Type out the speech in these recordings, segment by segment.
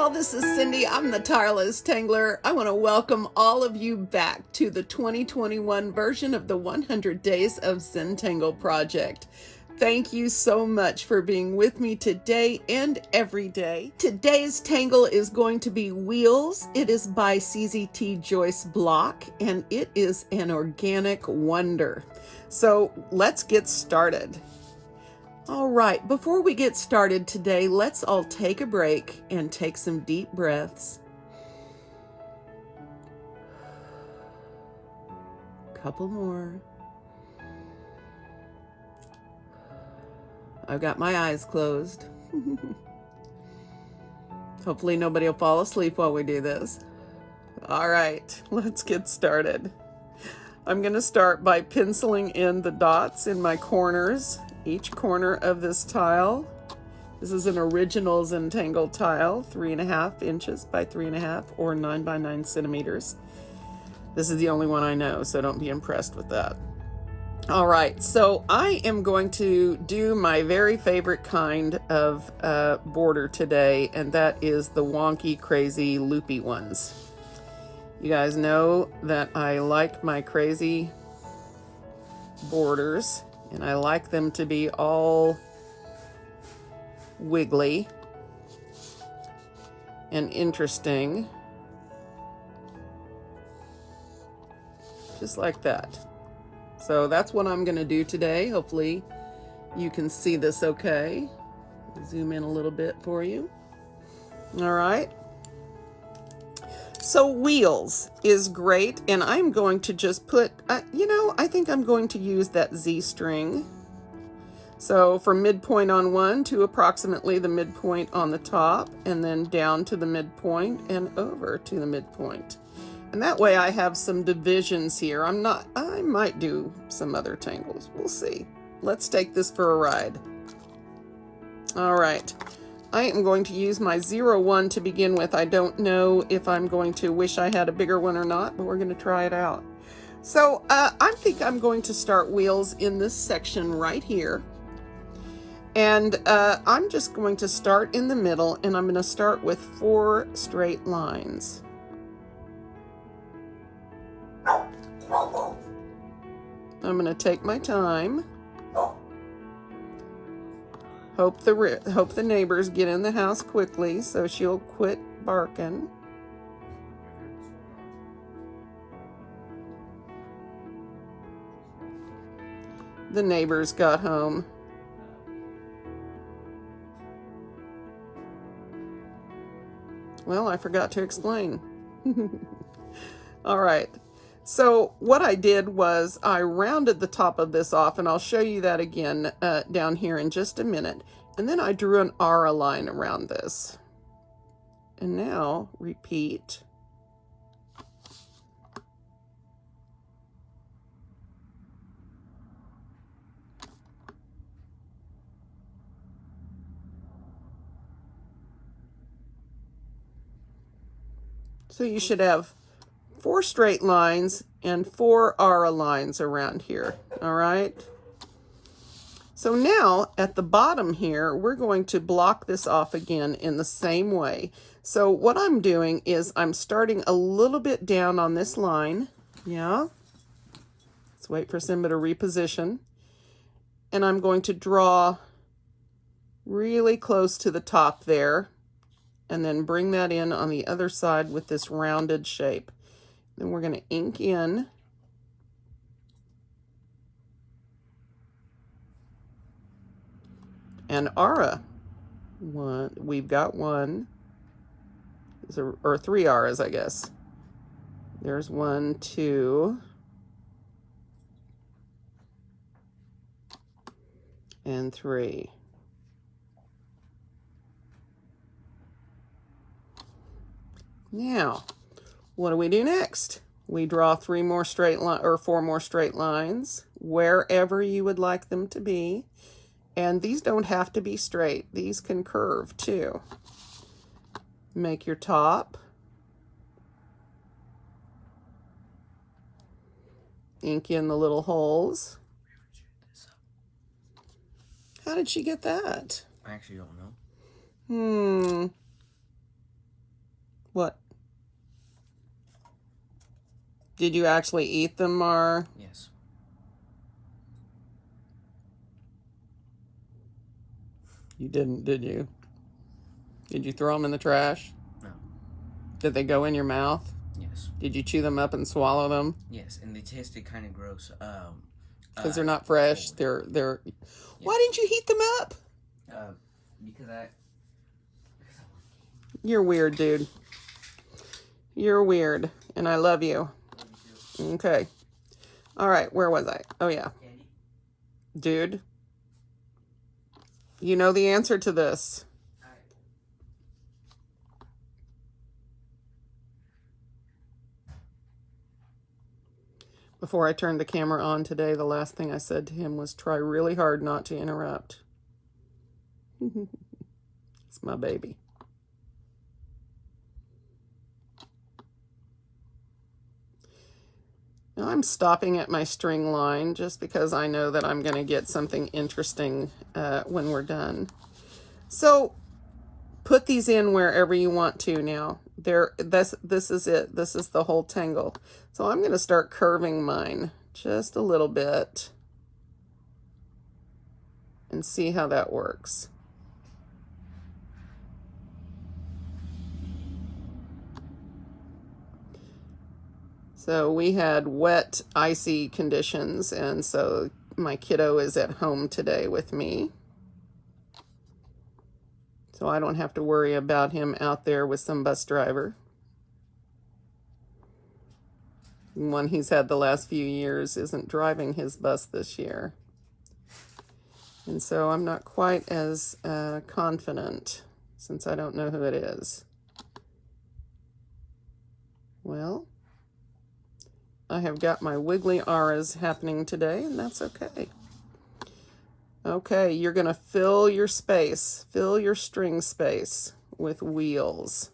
y'all, this is Cindy. I'm the tireless tangler. I want to welcome all of you back to the 2021 version of the 100 Days of Zentangle project. Thank you so much for being with me today and every day. Today's tangle is going to be Wheels. It is by CZT Joyce Block, and it is an organic wonder. So let's get started. All right, before we get started today, let's all take a break and take some deep breaths. Couple more. I've got my eyes closed. Hopefully nobody will fall asleep while we do this. All right, let's get started. I'm going to start by penciling in the dots in my corners. Each corner of this tile. This is an original Zentangle tile, 3.5 inches by 3.5 or 9 by 9 centimeters. This is the only one I know, so don't be impressed with that. All right, so I am going to do my very favorite kind of border today, and that is the wonky, crazy, loopy ones. You guys know that I like my crazy borders. And I like them to be all wiggly and interesting. Just like that. So that's what I'm going to do today. Hopefully you can see this okay. Zoom in a little bit for you. All right. So Wheels is great, and I'm going to just put, I think I'm going to use that Z string. So from midpoint on one to approximately the midpoint on the top, and then down to the midpoint and over to the midpoint. And that way I have some divisions here. I might do some other tangles. We'll see. Let's take this for a ride. All right. I am going to use my 01 to begin with. I don't know if I'm going to wish I had a bigger one or not, but we're going to try it out. So I think I'm going to start Wheels in this section right here. And I'm just going to start in the middle, and I'm going to start with 4 straight lines. I'm going to take my time. Hope the neighbors get in the house quickly so she'll quit barking. The neighbors got home. Well, I forgot to explain. All right. So what I did was I rounded the top of this off, and I'll show you that again down here in just a minute. And then I drew an aura line around this. And now repeat. So you should have 4 straight lines and 4 aura lines around here, all right? So now at the bottom here, we're going to block this off again in the same way. So what I'm doing is I'm starting a little bit down on this line. Yeah. Let's wait for Simba to reposition. And I'm going to draw really close to the top there, and then bring that in on the other side with this rounded shape. Then we're going to ink in. And aura. We've got 1. Or 3 auras, I guess. There's 1, 2. And 3. Now, what do we do next? We draw 4 more straight lines wherever you would like them to be. And these don't have to be straight. These can curve too. Make your top. Ink in the little holes. How did she get that? I actually don't know. What? Did you actually eat them, Mar? Yes. You didn't, did you? Did you throw them in the trash? No. Did they go in your mouth? Yes. Did you chew them up and swallow them? Yes, and they tasted kind of gross. Because they're not fresh. Cold. They're. Yeah. Why didn't you heat them up? Because I You're weird, dude. You're weird, and I love you. Okay. All right, where was I? Oh, yeah. Candy. Dude, you know the answer to this. Before I turned the camera on today, the last thing I said to him was try really hard not to interrupt. It's my baby. Now I'm stopping at my string line just because I know that I'm going to get something interesting when we're done. So put these in wherever you want to now. This is it. This is the whole tangle. So I'm going to start curving mine just a little bit and see how that works. So we had wet, icy conditions, and so my kiddo is at home today with me. So I don't have to worry about him out there with some bus driver. One he's had the last few years isn't driving his bus this year. And so I'm not quite as confident since I don't know who it is. Well, I have got my wiggly auras happening today, and that's okay. Okay, you're going to fill your space, fill your string space with wheels.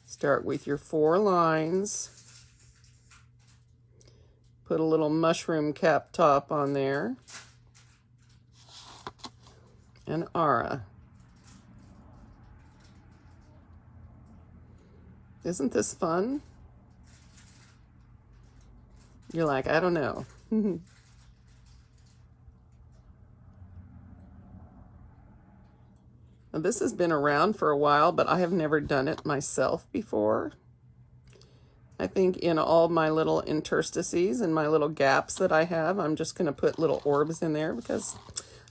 Start with your 4 lines. Put a little mushroom cap top on there. An aura. Isn't this fun? You're like, I don't know. Now, this has been around for a while, but I have never done it myself before. I think in all my little interstices and my little gaps that I have, I'm just going to put little orbs in there because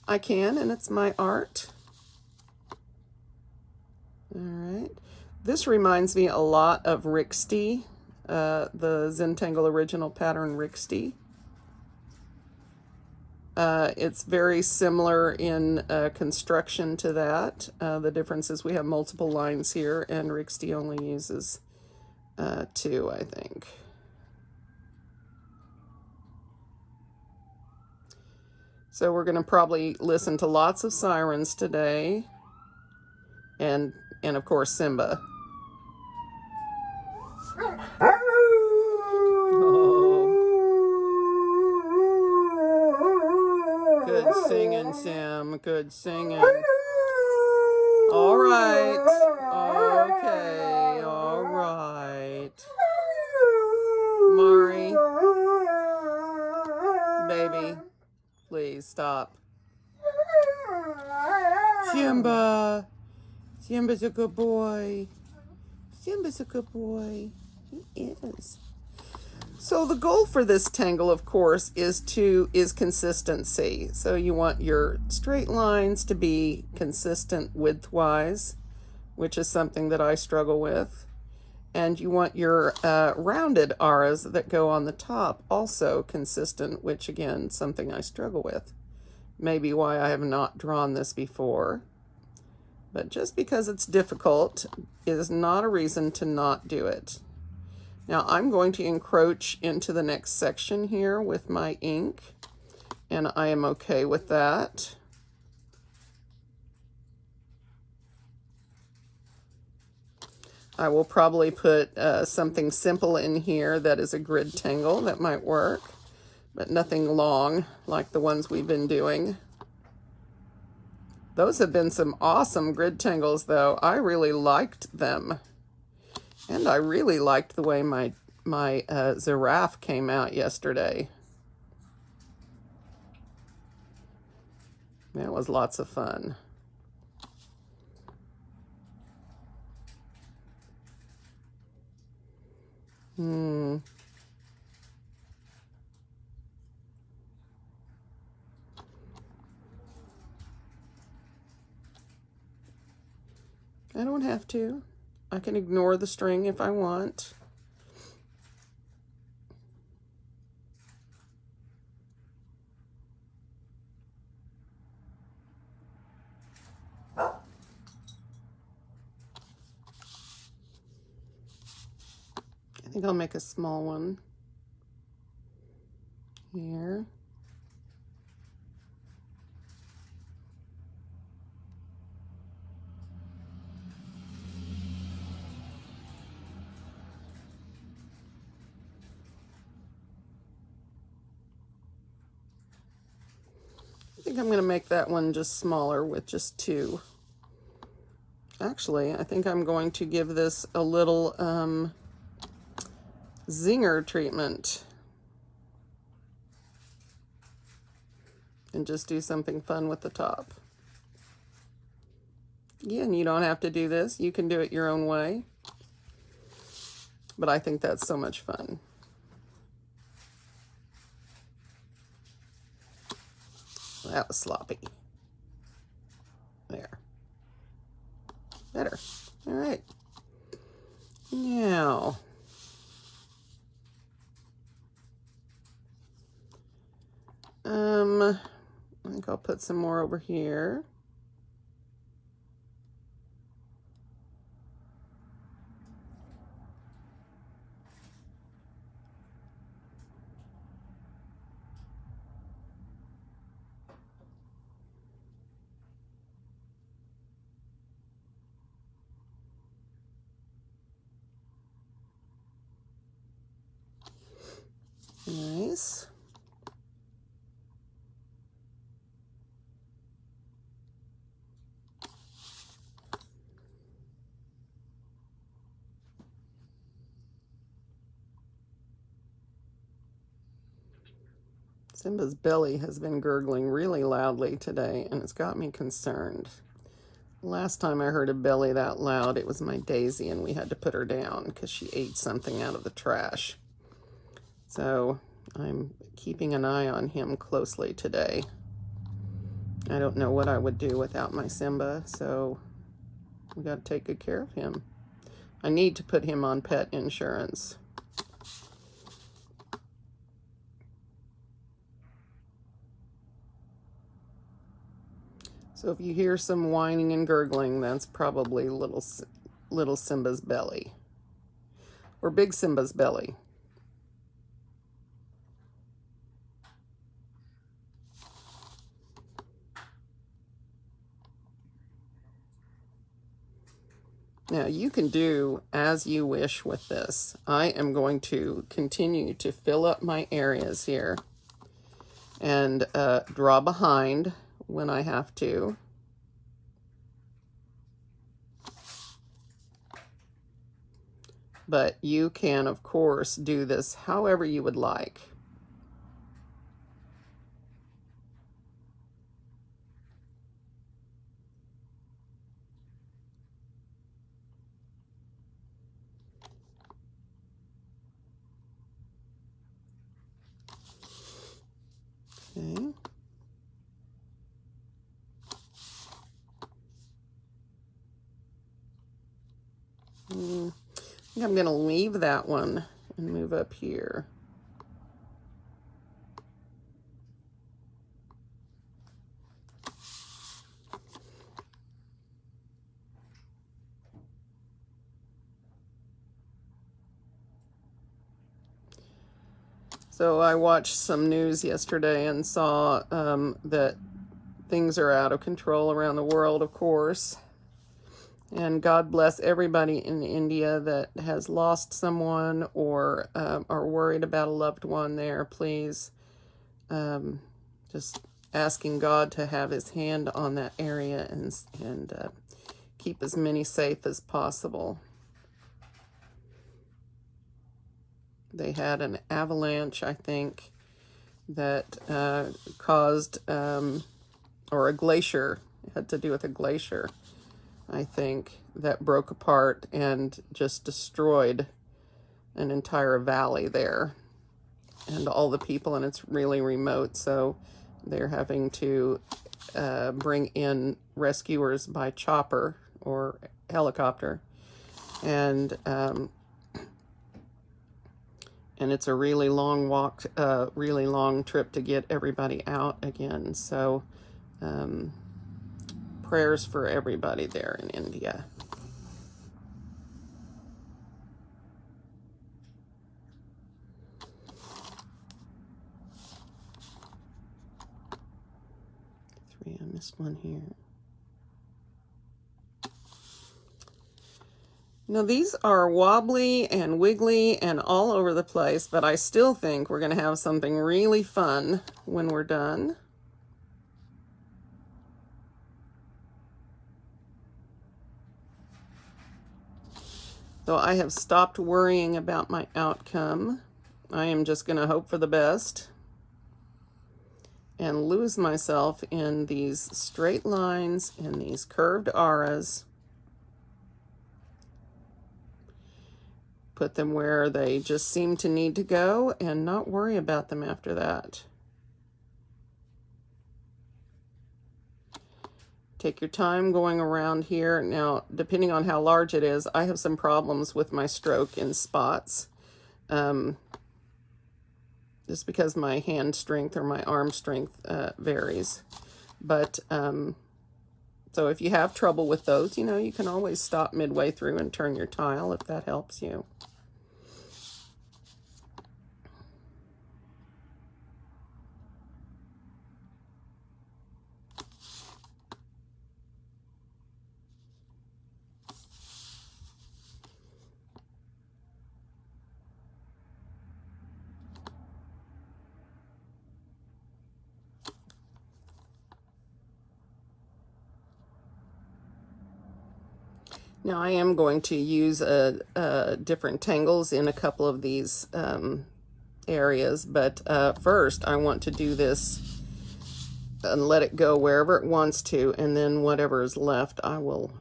I can, and it's my art. All right. This reminds me a lot of Rixty, the Zentangle original pattern Rixty. It's very similar in construction to that. The difference is we have multiple lines here, and Rixty only uses 2, I think. So we're going to probably listen to lots of sirens today, and of course Simba. Good singing, Sim. Good singing. All right. Okay. All right. Mari. Baby. Please stop. Simba. Simba's a good boy. Simba's a good boy. He is. So the goal for this tangle, of course, is consistency. So you want your straight lines to be consistent widthwise, which is something that I struggle with. And you want your rounded auras that go on the top also consistent, which again, something I struggle with. Maybe why I have not drawn this before. But just because it's difficult is not a reason to not do it. Now I'm going to encroach into the next section here with my ink, and I am okay with that. I will probably put something simple in here that is a grid tangle that might work, but nothing long like the ones we've been doing. Those have been some awesome grid tangles though. I really liked them. And I really liked the way my giraffe came out yesterday. That was lots of fun. I don't have to. I can ignore the string if I want. I think I'll make a small one here. I think I'm going to make that one just smaller with just 2. Actually, I think I'm going to give this a little zinger treatment and just do something fun with the top. Again, you don't have to do this. You can do it your own way. But I think that's so much fun. That was sloppy. There. Better. All right. Now, I think I'll put some more over here. Nice. Simba's belly has been gurgling really loudly today, and it's got me concerned. Last time I heard a belly that loud, it was my Daisy, and we had to put her down because she ate something out of the trash. So I'm keeping an eye on him closely today. I don't know what I would do without my Simba, so we got to take good care of him. I need to put him on pet insurance. So if you hear some whining and gurgling, that's probably little Simba's belly. Or big Simba's belly. Now you can do as you wish with this. I am going to continue to fill up my areas here and draw behind when I have to. But you can, of course, do this however you would like. Okay. I think I'm going to leave that one and move up here. So I watched some news yesterday and saw that things are out of control around the world, of course. And God bless everybody in India that has lost someone or are worried about a loved one there. Please, just asking God to have his hand on that area and keep as many safe as possible. They had an avalanche, I think, that caused, or a glacier, it had to do with a glacier, I think, that broke apart and just destroyed an entire valley there and all the people, and it's really remote, so they're having to bring in rescuers by chopper or helicopter, and it's a really long walk, really long trip to get everybody out again. So prayers for everybody there in India. I missed one here. Now these are wobbly and wiggly and all over the place, but I still think we're going to have something really fun when we're done. So I have stopped worrying about my outcome. I am just going to hope for the best and lose myself in these straight lines and these curved auras. Put them where they just seem to need to go and not worry about them after that. Take your time going around here. Now, depending on how large it is, I have some problems with my stroke in spots. Just because my hand strength or my arm strength varies. But, so if you have trouble with those, you can always stop midway through and turn your tile if that helps you. Now I am going to use different tangles in a couple of these areas, but first I want to do this and let it go wherever it wants to, and then whatever is left I will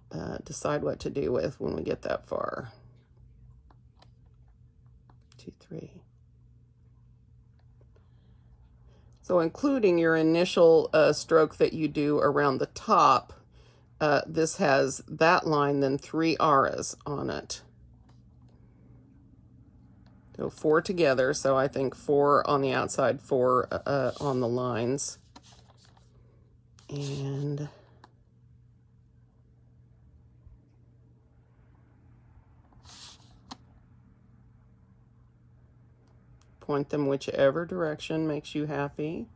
decide what to do with when we get that far. 2, 3. So including your initial stroke that you do around the top, this has that line, then 3 auras on it. So 4 together, so I think 4 on the outside, 4 on the lines. And point them whichever direction makes you happy.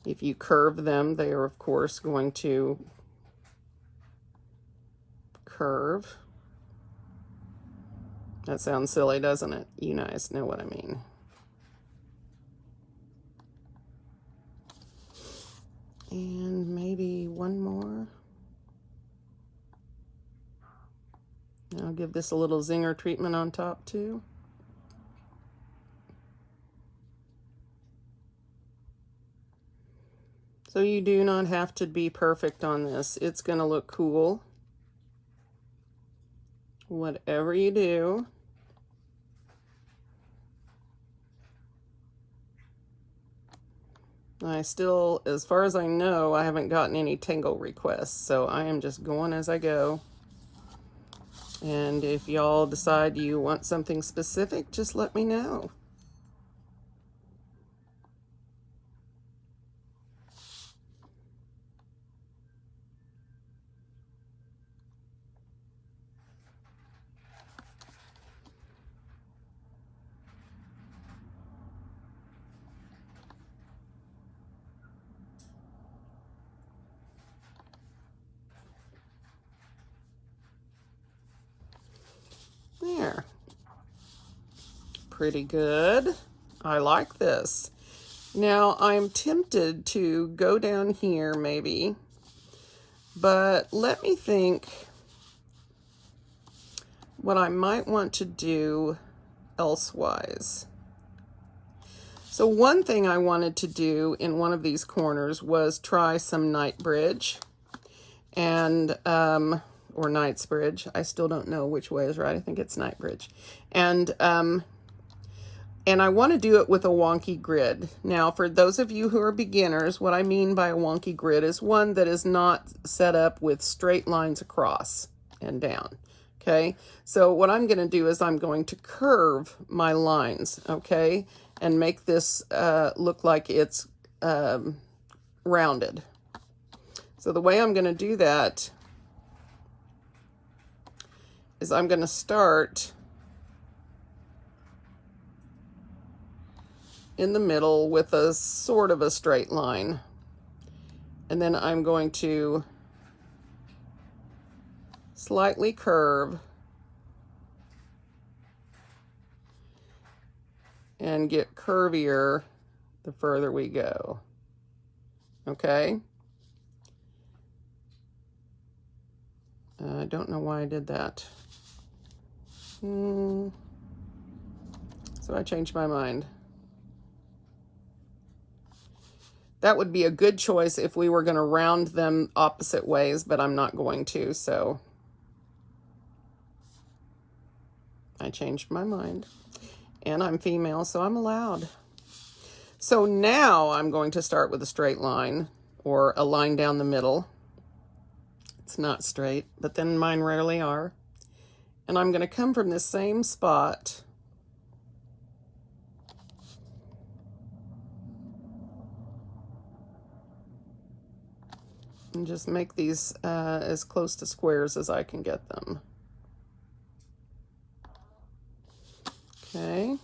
If you curve them, they are of course going to curve. That sounds silly, doesn't it? You guys know what I mean. And maybe one more. I'll give this a little zinger treatment on top too. So you do not have to be perfect on this. It's going to look cool. Whatever you do. I still, as far as I know, I haven't gotten any tangle requests, so I am just going as I go. And if y'all decide you want something specific, just let me know. There. Pretty good. I like this. Now, I'm tempted to go down here maybe, but let me think what I might want to do. elsewise. So one thing I wanted to do in one of these corners was try some night bridge and or Knight's Bridge. I still don't know which way is right. I think it's Night Bridge. And I want to do it with a wonky grid. Now, for those of you who are beginners, what I mean by a wonky grid is one that is not set up with straight lines across and down. Okay, so what I'm going to do is I'm going to curve my lines, okay, and make this look like it's rounded. So the way I'm going to do that is I'm going to start in the middle with a sort of a straight line. And then I'm going to slightly curve and get curvier the further we go. Okay? I don't know why I did that. So I changed my mind. That would be a good choice if we were going to round them opposite ways, but I'm not going to, so I changed my mind. And I'm female, so I'm allowed. So now I'm going to start with a straight line, or a line down the middle. It's not straight, but then mine rarely are. And I'm going to come from this same spot and just make these as close to squares as I can get them. Okay.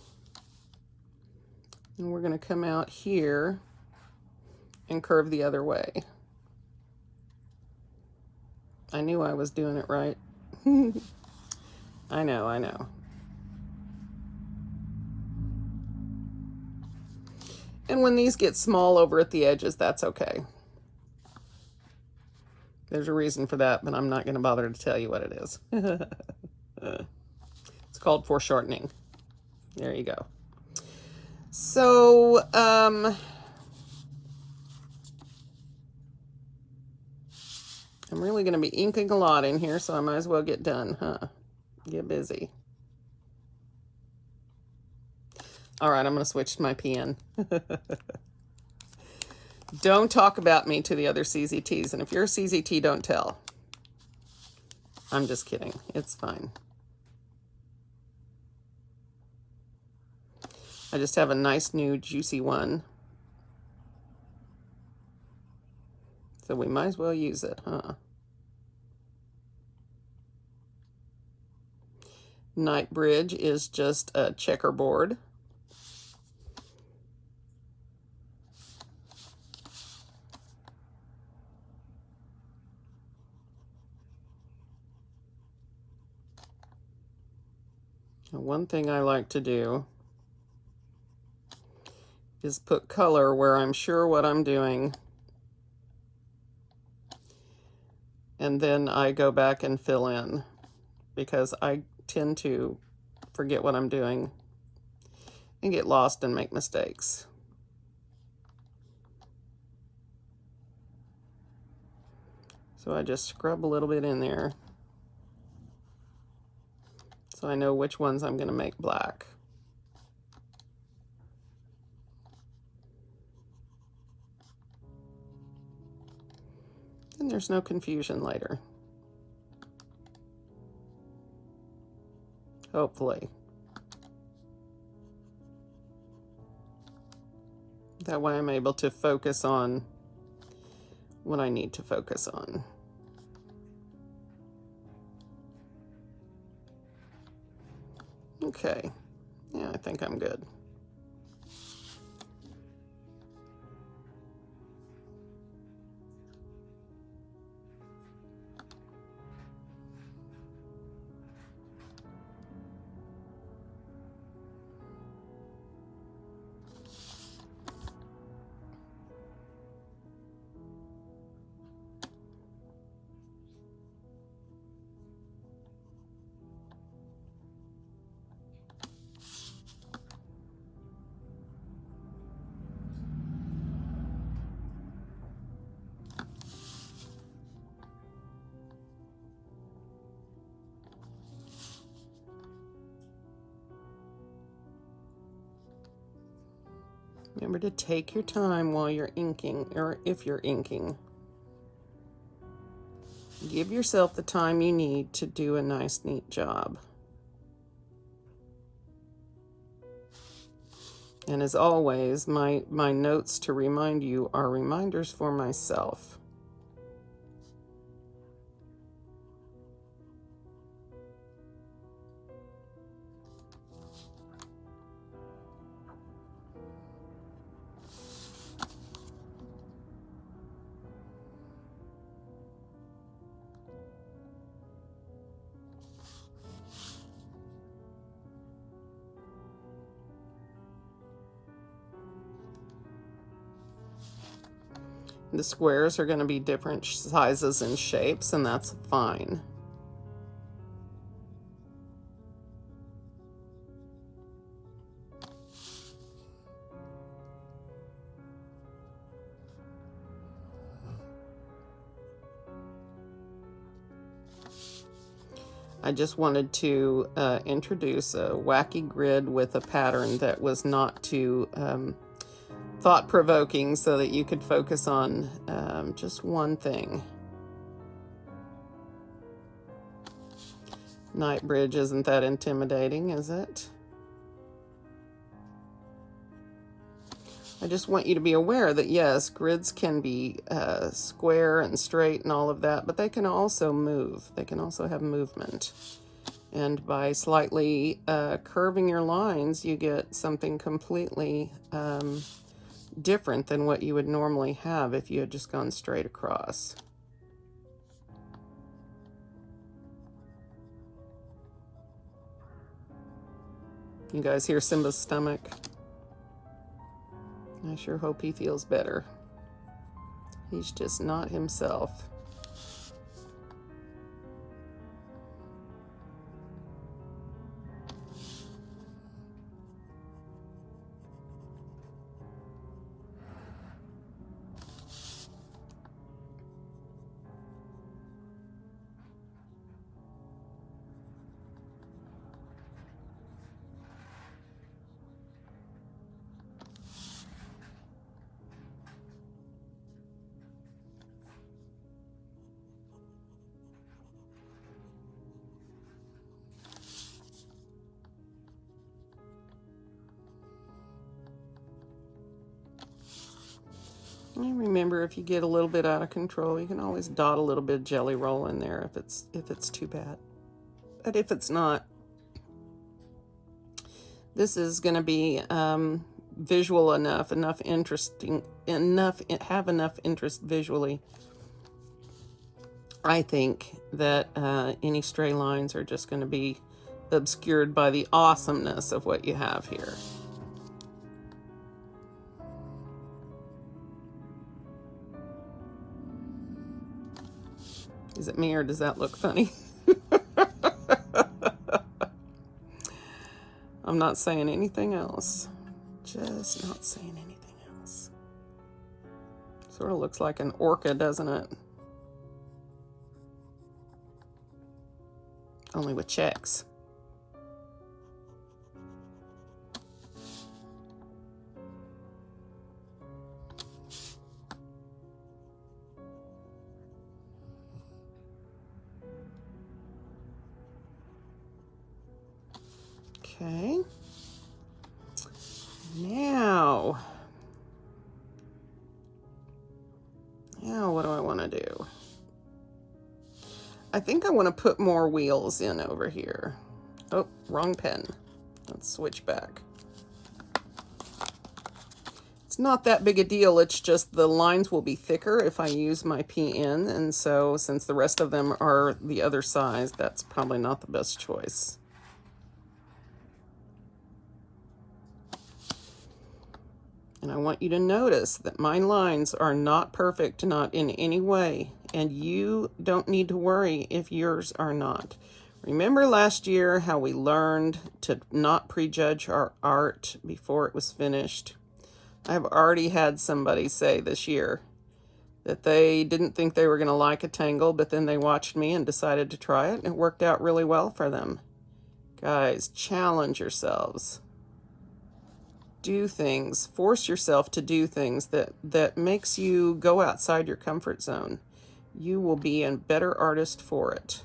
And we're going to come out here and curve the other way. I knew I was doing it right. I know, I know. And when these get small over at the edges, that's okay. There's a reason for that, but I'm not going to bother to tell you what it is. It's called foreshortening. There you go. So, I'm really going to be inking a lot in here, so I might as well get done, huh? Get busy. All right, I'm going to switch to my pen. Don't talk about me to the other CZTs, and if you're a CZT, don't tell. I'm just kidding. It's fine. I just have a nice new juicy one. So we might as well use it, huh? Night Bridge is just a checkerboard. And one thing I like to do is put color where I'm sure what I'm doing. And then I go back and fill in, because I tend to forget what I'm doing and get lost and make mistakes. So I just scrub a little bit in there so I know which ones I'm going to make black. And there's no confusion later. Hopefully. That way I'm able to focus on what I need to focus on. Okay. Yeah, I think I'm good. Remember to take your time while you're inking, or if you're inking. Give yourself the time you need to do a nice, neat job. And as always, my notes to remind you are reminders for myself. The squares are going to be different sizes and shapes, and that's fine. I just wanted to introduce a wacky grid with a pattern that was not too thought-provoking, so that you could focus on just one thing. Night bridge isn't that intimidating, is it? I just want you to be aware that yes, grids can be square and straight and all of that, but they can also move. They can also have movement. And by slightly curving your lines, you get something completely different than what you would normally have if you had just gone straight across. You guys hear Simba's stomach? I sure hope he feels better. He's just not himself. And remember, if you get a little bit out of control, you can always dot a little bit of jelly roll in there if it's too bad. But if it's not, this is going to be visual enough, have enough interest visually. I think that any stray lines are just going to be obscured by the awesomeness of what you have here. Is it me, or does that look funny? I'm not saying anything else. Just not saying anything else. Sort of looks like an orca, doesn't it? Only with checks. Okay. Now what do I want to do? I think I want to put more wheels in over here. Oh, wrong pen. Let's switch back. It's not that big a deal. It's just the lines will be thicker if I use my PN, and so since the rest of them are the other size, that's probably not the best choice. And I want you to notice that my lines are not perfect, not in any way. And you don't need to worry if yours are not. Remember last year how we learned to not prejudge our art before it was finished? I've already had somebody say this year that they didn't think they were going to like a tangle, but then they watched me and decided to try it, and it worked out really well for them. Guys, challenge yourselves. do things, force yourself to do things that makes you go outside your comfort zone. You will be a better artist for it.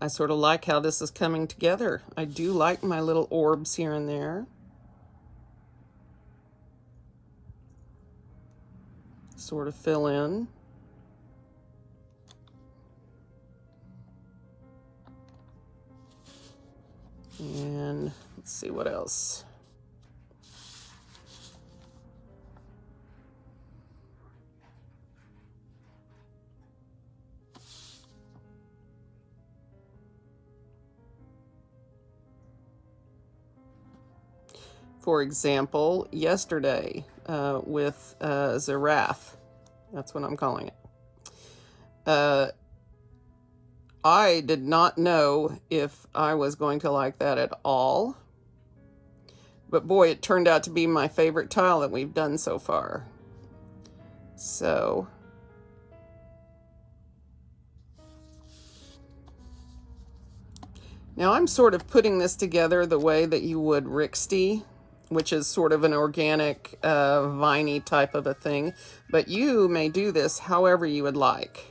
I sort of like how this is coming together. I do like my little orbs here and there. Sort of fill in. And let's see what else. For example, yesterday with Giraffe, that's what I'm calling it. I did not know if I was going to like that at all. But boy, it turned out to be my favorite tile that we've done so far. So now I'm sort of putting this together the way that you would Rixty, which is sort of an organic, viney type of a thing. But you may do this however you would like.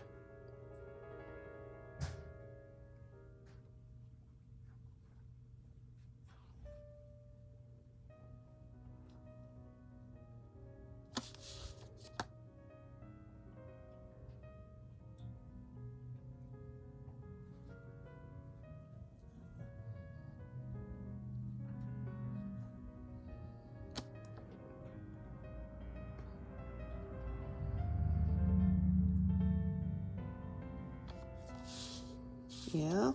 Yeah.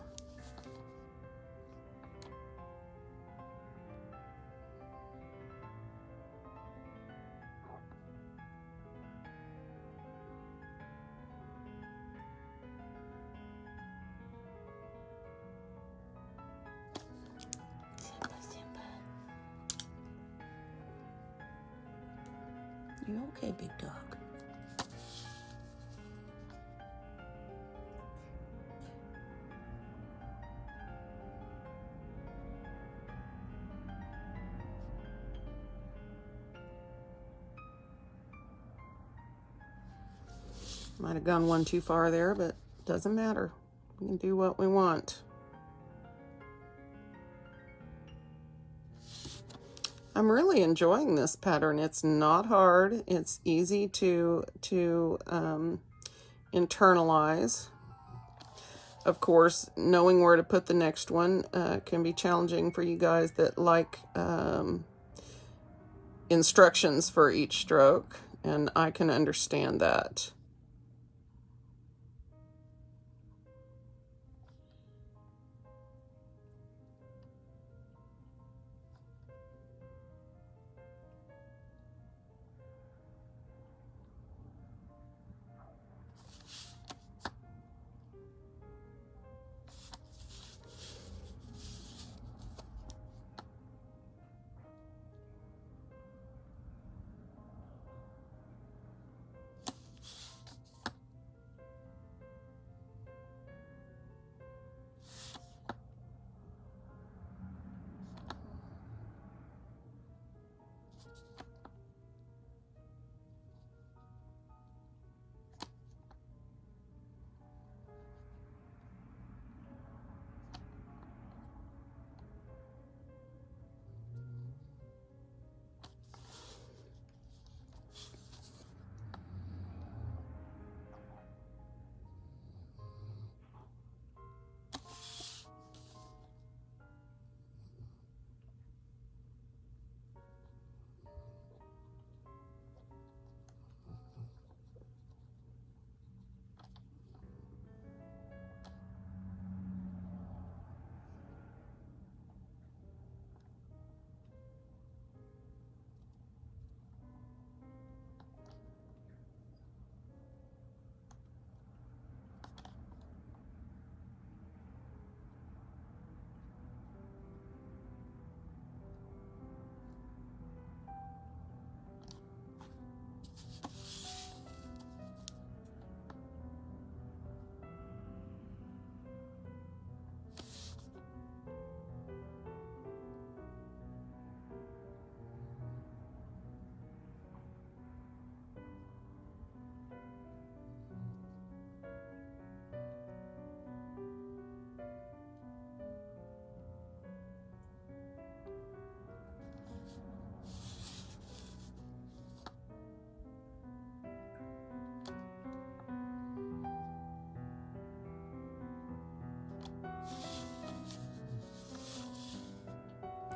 You okay, big dog? Might have gone one too far there, but doesn't matter. We can do what we want. I'm really enjoying this pattern. It's not hard. It's easy to internalize. Of course, knowing where to put the next one can be challenging for you guys that like instructions for each stroke, and I can understand that.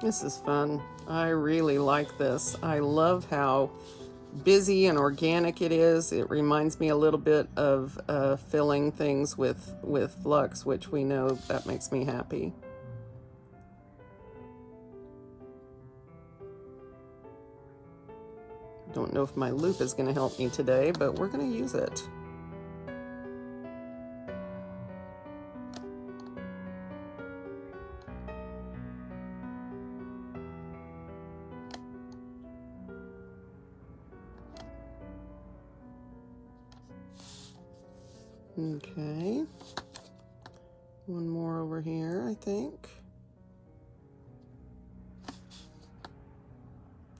This is fun. I really like this. I love how busy and organic it is. It reminds me a little bit of filling things with flux, which we know that makes me happy. Don't know if my loop is going to help me today, but we're going to use it. Okay, one more over here, I think.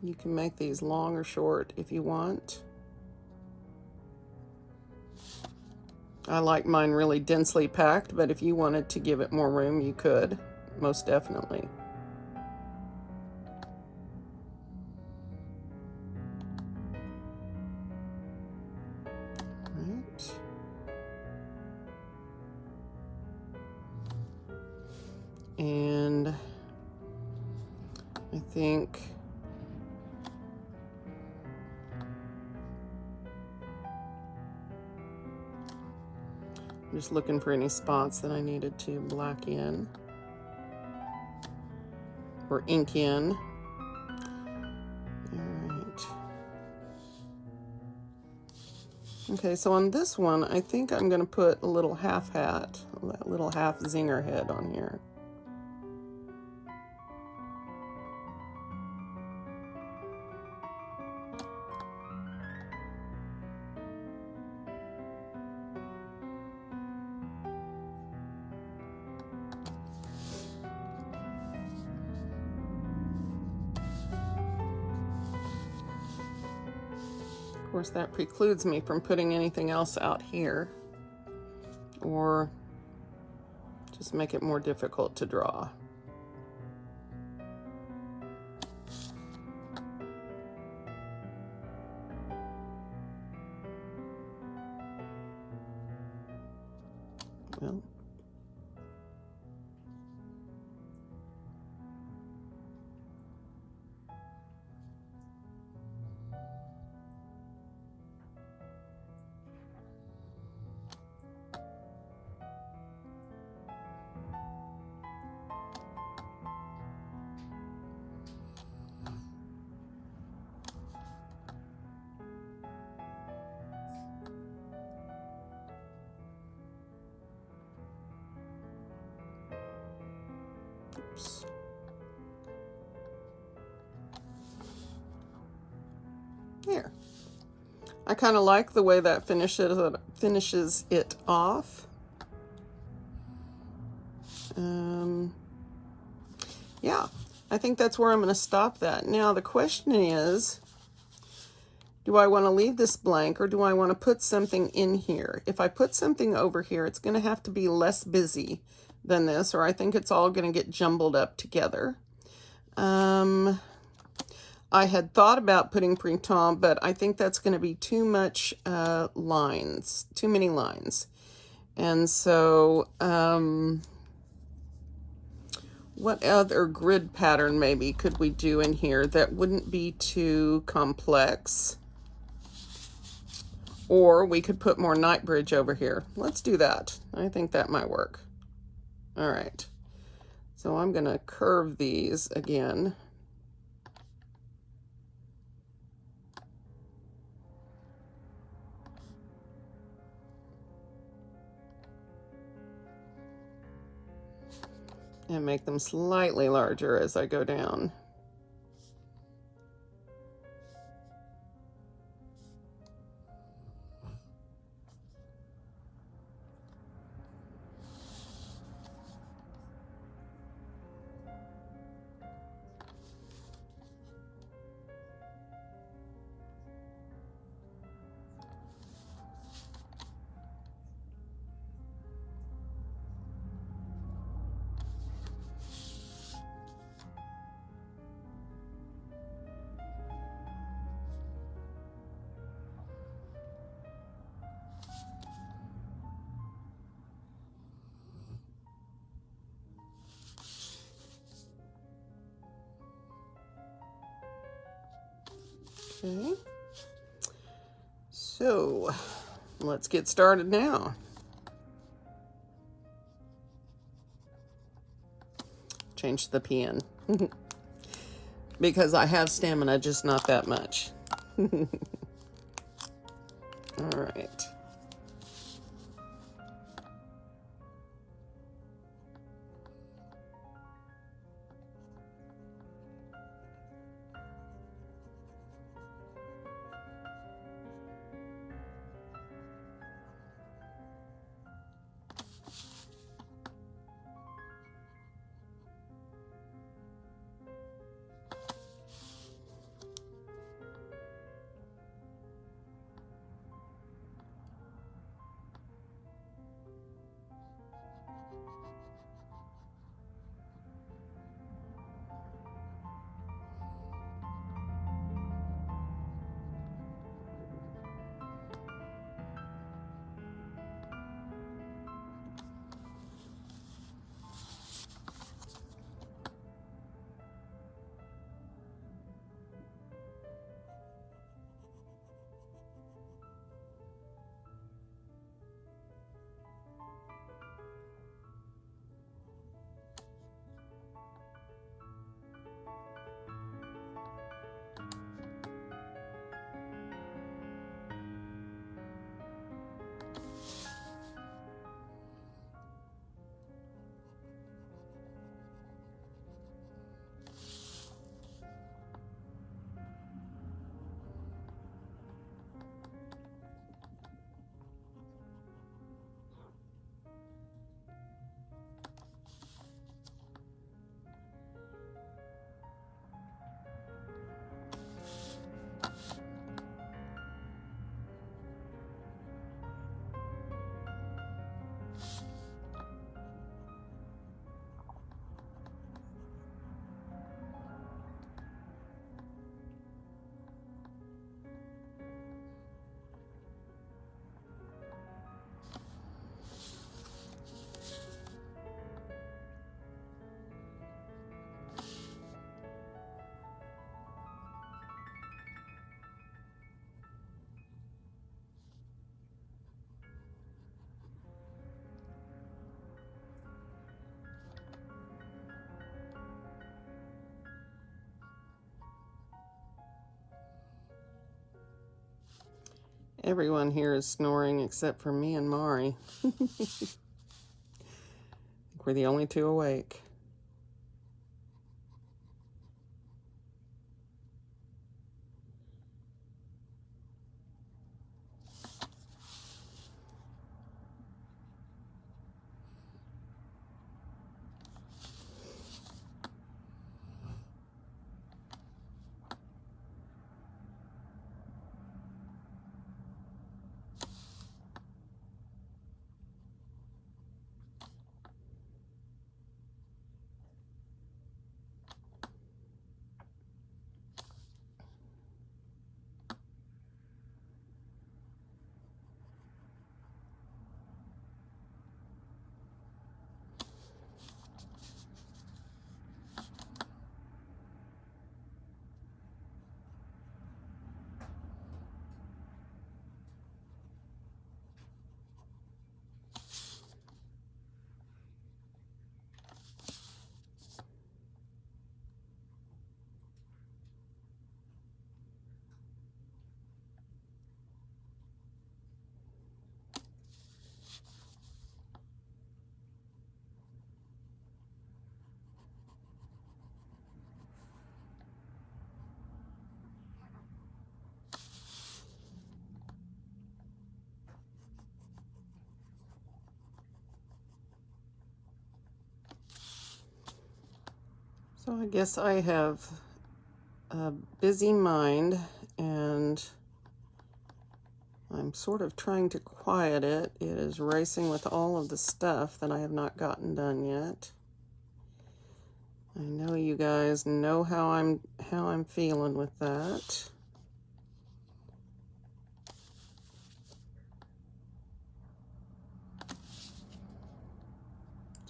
You can make these long or short if you want. I like mine really densely packed, but if you wanted to give it more room, you could, most definitely. Right. And I think I'm just looking for any spots that I needed to black in or ink in. All right. Okay, so on this one, I think I'm going to put a little half hat, that little half zinger head on here. Of course, that precludes me from putting anything else out here, or just make it more difficult to draw. Well, oops. There. I kind of like the way that finishes it off. Yeah, I think that's where I'm going to stop that. Now the question is, do I want to leave this blank or do I want to put something in here? If I put something over here, it's going to have to be less busy than this, or I think it's all going to get jumbled up together. I had thought about putting printemps, but I think that's going to be too much lines, too many lines. And so what other grid pattern maybe could we do in here that wouldn't be too complex? Or we could put more night bridge over here. Let's do that. I think that might work. All right. So I'm going to curve these again. And make them slightly larger as I go down. Okay. So let's get started now. Change the pen because I have stamina, just not that much. All right. Everyone here is snoring except for me and Mari. I think we're the only two awake. So I guess I have a busy mind and I'm sort of trying to quiet it. It is racing with all of the stuff that I have not gotten done yet. I know you guys know how I'm feeling with that.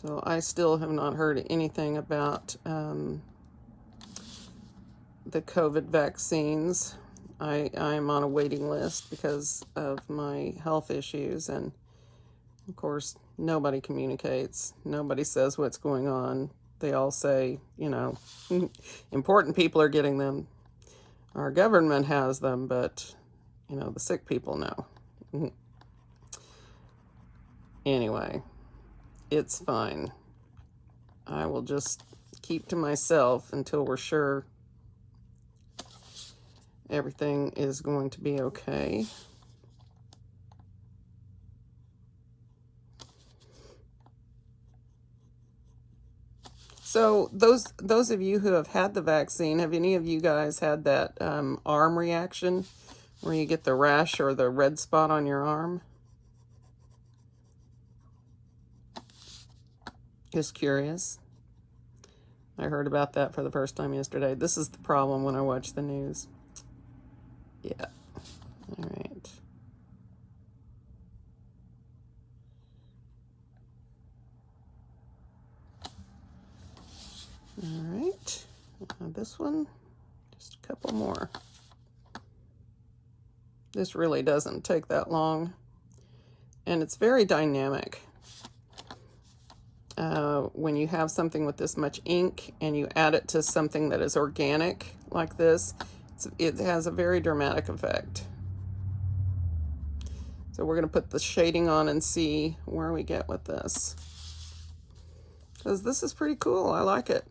So I still have not heard anything about the COVID vaccines. I'm on a waiting list because of my health issues, and of course nobody communicates. Nobody says what's going on. They all say, you know, important people are getting them. Our government has them, but, you know, the sick people know. Anyway, it's fine. I will just keep to myself until we're sure everything is going to be okay. So those of you who have had the vaccine, have any of you guys had that arm reaction where you get the rash or the red spot on your arm? Just curious. I heard about that for the first time yesterday. This is the problem when I watch the news. Yeah. All right. All right. This one, just a couple more. This really doesn't take that long, and it's very dynamic. When you have something with this much ink and you add it to something that is organic like this, it has a very dramatic effect. So we're going to put the shading on and see where we get with this, because this is pretty cool. I like it.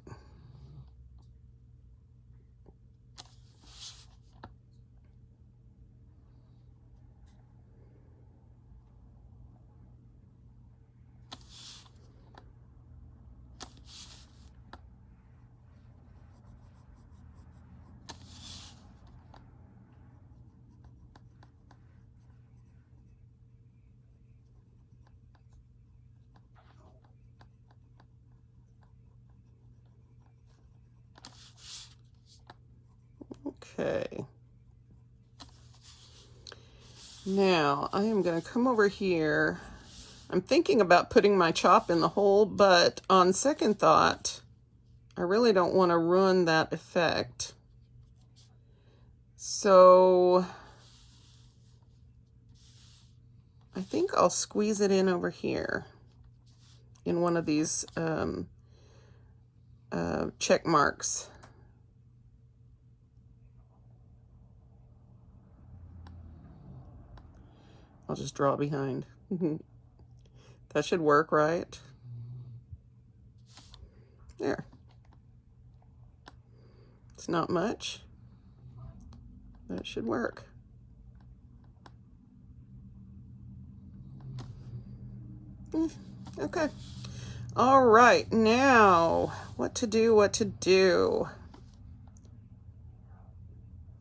Okay. Now I am going to come over here. I'm thinking about putting my chop in the hole, but on second thought, I really don't want to ruin that effect. So I think I'll squeeze it in over here in one of these check marks. I'll just draw behind. That should work, right? There. It's not much. That should work. Okay. All right. Now, what to do?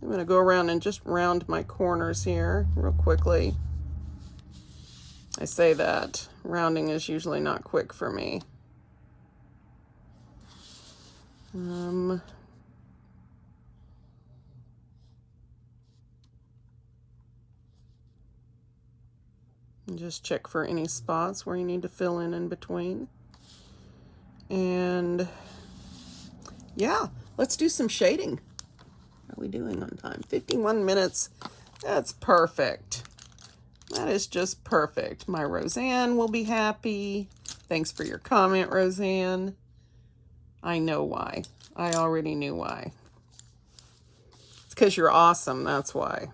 I'm going to go around and just round my corners here real quickly. I say that. Rounding is usually not quick for me. And just check for any spots where you need to fill in between. And yeah, let's do some shading. How are we doing on time? 51 minutes. That's perfect. That is just perfect. My Roseanne will be happy. Thanks for your comment, Roseanne. I know why. I already knew why. It's because you're awesome, that's why.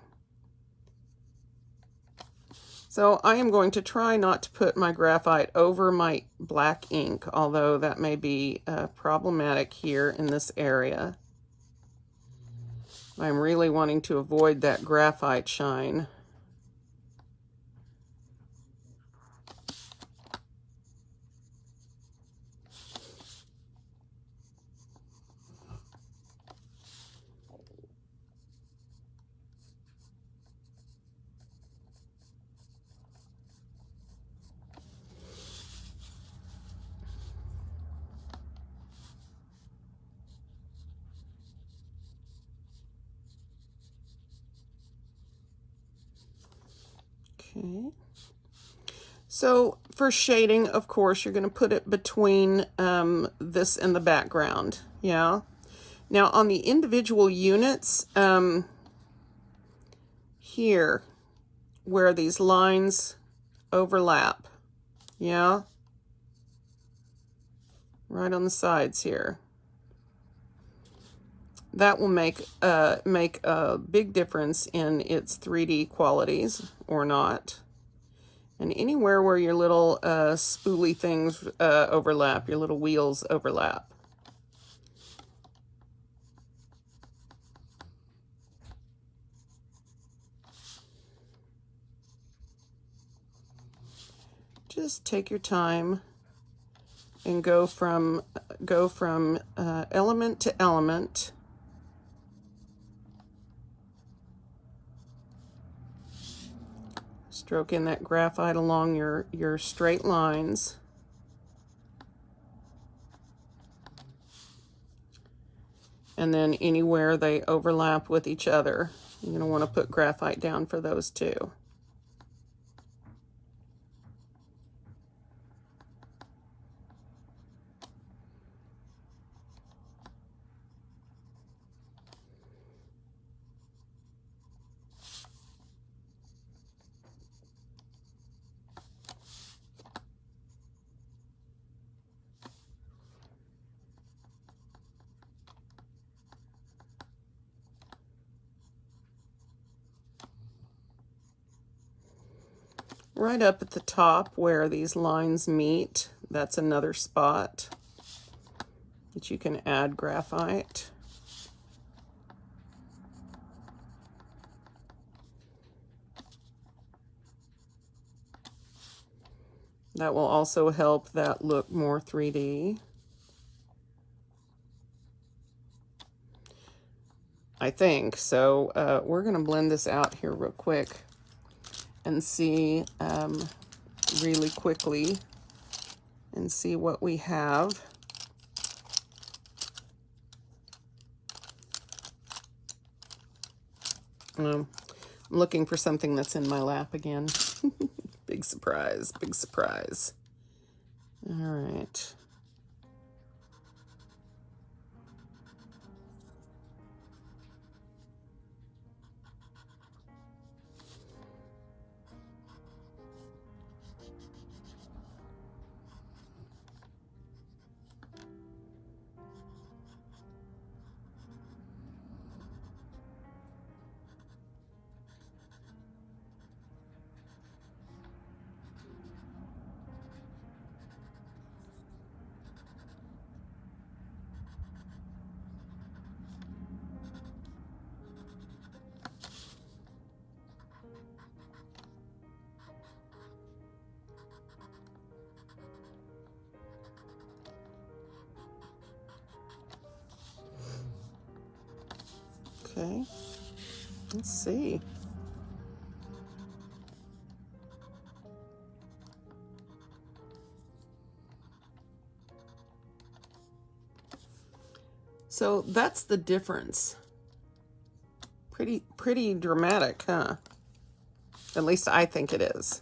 So I am going to try not to put my graphite over my black ink, although that may be problematic here in this area. I'm really wanting to avoid that graphite shine. Okay. So for shading, of course, you're going to put it between this and the background. Yeah. Now on the individual units, here where these lines overlap. Yeah? Right on the sides here. That will make a big difference in its 3D qualities, or not. And anywhere where your little spoolie things overlap, your little wheels overlap. Just take your time and go from element to element. Stroke in that graphite along your straight lines. And then anywhere they overlap with each other, you're going to want to put graphite down for those too. Right up at the top where these lines meet, that's another spot that you can add graphite. That will also help that look more 3D. I think. So we're going to blend this out here real quick and see really quickly and see what we have. I'm looking for something that's in my lap again. Big surprise, big surprise. All right. Okay, let's see. So that's the difference. Pretty dramatic, huh? At least I think it is.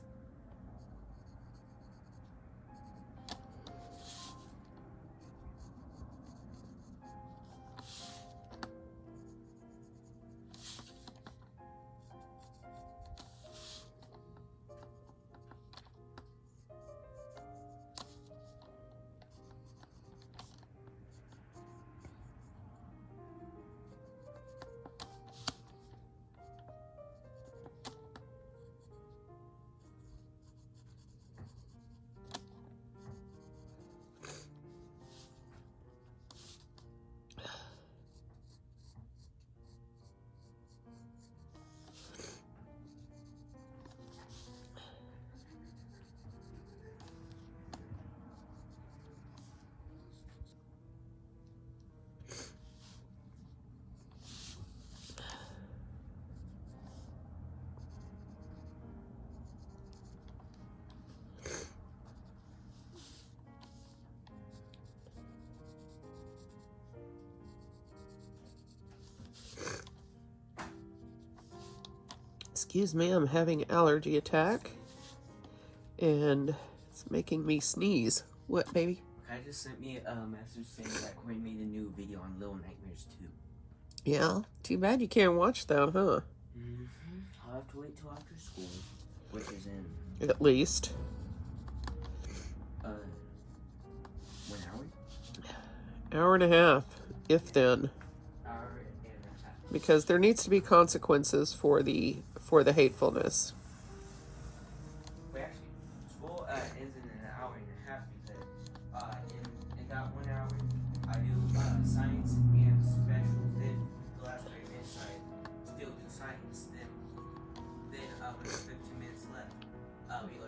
Excuse me, I'm having an allergy attack, and it's making me sneeze. What, baby? Kai just sent me a message saying that Corey made a new video on Little Nightmares 2. Yeah, too bad you can't watch that, huh? Mm-hmm. I'll have to wait till after school, which is in At least. when are we? Hour and a half, if then. Hour and a half. Because there needs to be consequences for the hatefulness. Wait, actually, school ends in an hour and a half because in that 1 hour I do science and specials. Then the last 3 minutes I still do science. Then when there's 15 minutes left, we go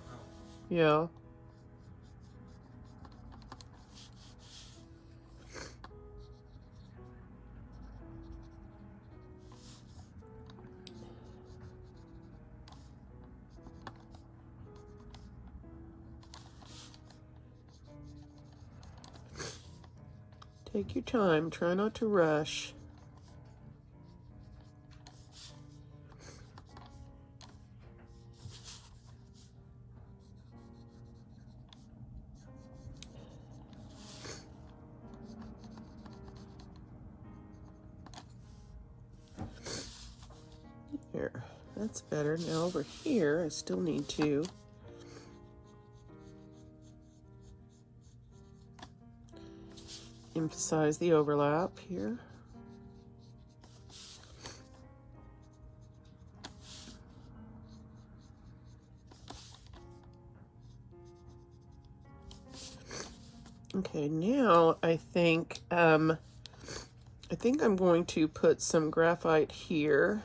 home. Yeah. Take your time. Try not to rush. There. That's better. Now over here, I still need to emphasize the overlap here. Okay, now I think I'm going to put some graphite here.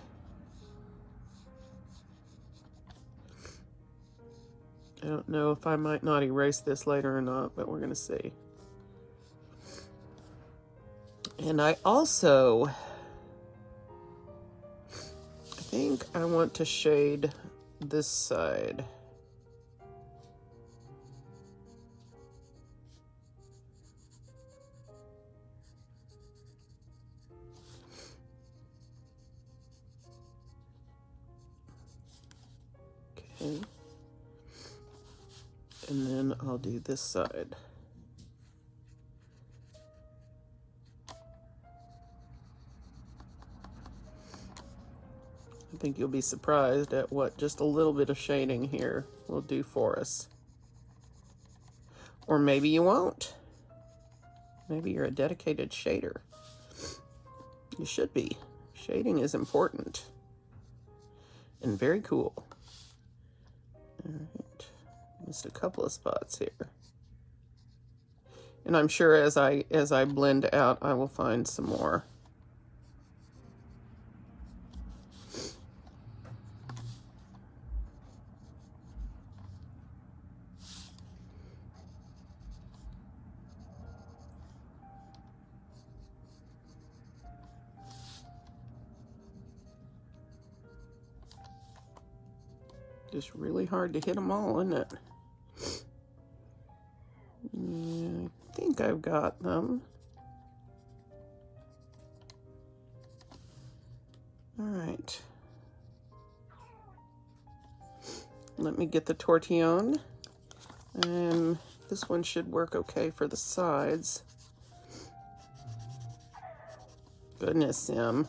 I don't know if I might not erase this later or not, but we're going to see. And I also, I think I want to shade this side. Okay. And then I'll do this side. I think you'll be surprised at what just a little bit of shading here will do for us. Or maybe you won't. Maybe you're a dedicated shader. You should be. Shading is important and very cool. All right, missed a couple of spots here. And I'm sure as I blend out, I will find some more. Just really hard to hit them all, isn't it? Yeah, I think I've got them. All right. Let me get the tortillon. And this one should work okay for the sides. Goodness, Sim.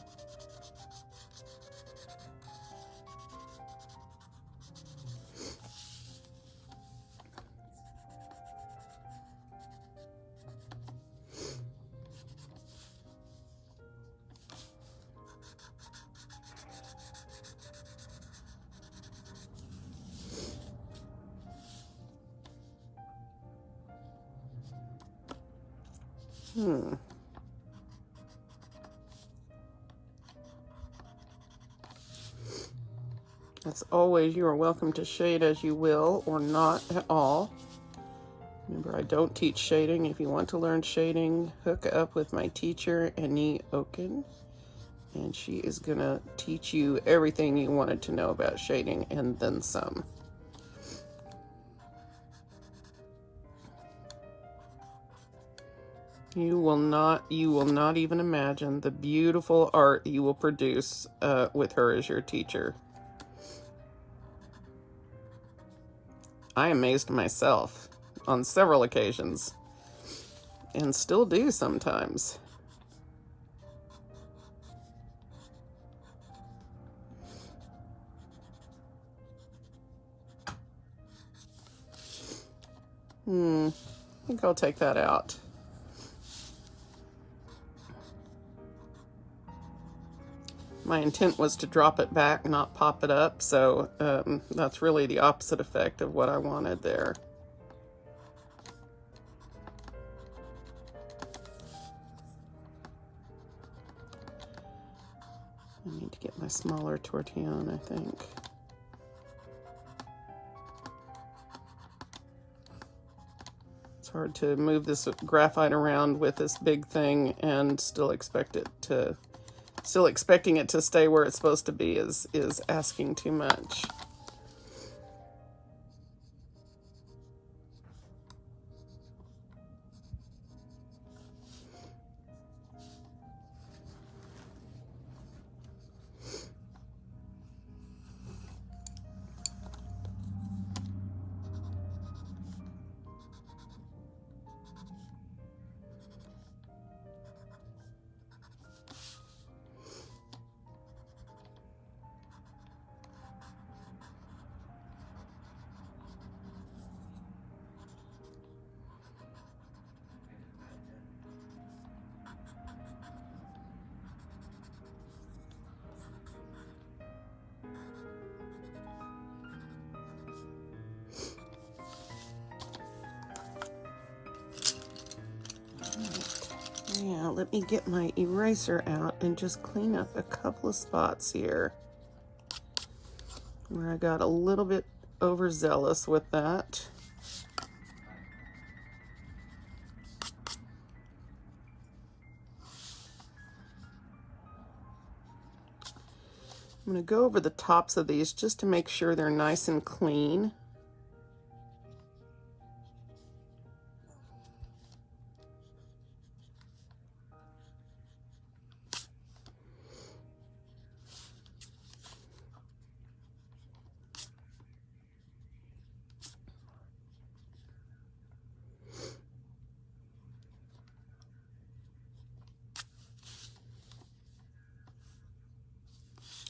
As always, you are welcome to shade as you will or not at all. Remember, I don't teach shading. If you want to learn shading, hook up with my teacher, Annie Oken, and she is going to teach you everything you wanted to know about shading and then some. You will not even imagine the beautiful art you will produce with her as your teacher. I amazed myself on several occasions, and still do sometimes. I think I'll take that out. My intent was to drop it back, not pop it up, so that's really the opposite effect of what I wanted there. I need to get my smaller tortillon, I think. It's hard to move this graphite around with this big thing and still expecting it to stay where it's supposed to be is asking too much. Yeah, let me get my eraser out and just clean up a couple of spots here where I got a little bit overzealous with that. I'm going to go over the tops of these just to make sure they're nice and clean.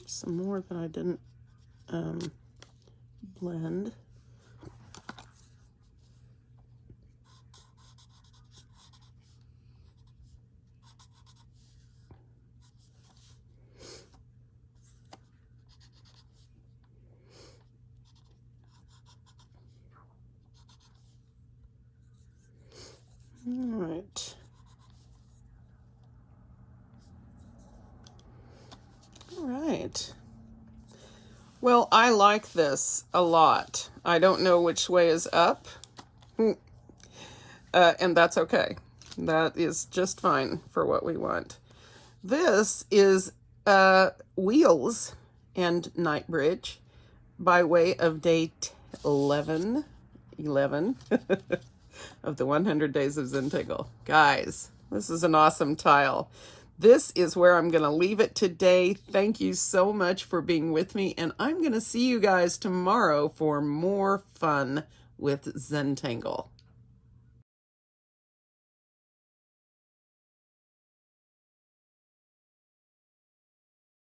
Some more that I didn't blend. All right. All right. Well, I like this a lot. I don't know which way is up, and that's okay. That is just fine for what we want. This is WHEELZ and Nightbridge by way of day 11 of the 100 Days of Zentangle. Guys, this is an awesome tile. This is where I'm going to leave it today. Thank you so much for being with me, and I'm going to see you guys tomorrow for more fun with Zentangle.